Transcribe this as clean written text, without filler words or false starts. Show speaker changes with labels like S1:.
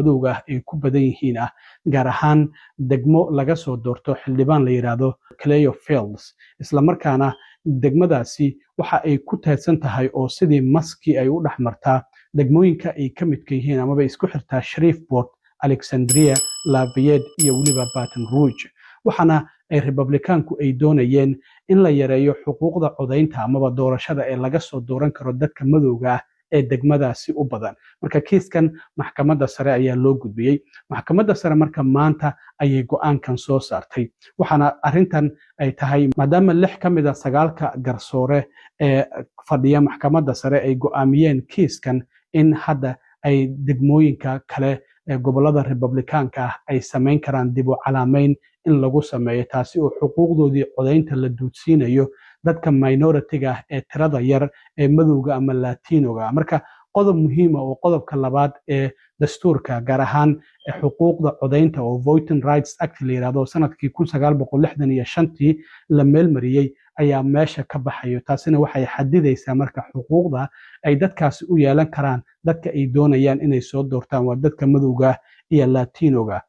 S1: madowga ay ku badan yihiin gaar ahaan degmo laga soo doorto xildhibaan la yiraahdo Clayo Fields isla markaana degmadaasi waxa ay ku teedsan tahay oo sidii maski ay u dhaxmartaa degmooyinka ay ka midka yihiin amaba isku xirtaa Shreveport, Alexandria, Lafayette iyo waliba Baton Rouge waxaana ay Republicaanku ay doonayeen in la yareeyo xuquuqda codaynta amaba doorashada ee laga soo dooran karo dadka madowga ee degmadaasi u badan marka kiiskan maxkamadda sare ayaa loo gudbiyay maxkamadda sare marka maanta ayay go'aankan soo saartay waxaana arintan ay tahay maadaama 6 ka mid ah 9 garsoore ee fadhiya maxkamadda sare ay go'aamiyeen kiiskan in hadda ay degmooyinka kale ee gobolada Republicaanka ay sameyn karaan dib u calaameyn in lagu sameeyo taasi oo xuquuqdoodii codaynta la duudsiinayo dadka minority-ga ee tirada yar ee madowga ama latinoga marka qodob muhiim ah oo qodobka labaad ee dastuurka gaar ahaan xuquuqda codaynta oo Voting Rights Act la yiraahdo sanadkii 1965 la meelmariyay ayaa meesha ka baxayo taasina waxay xadidaysaa marka xuquuqda ay dadkaasi u yeelan karaan dadka ay doonayaan inay soo doortaan waa dadka madowga iyo latinoga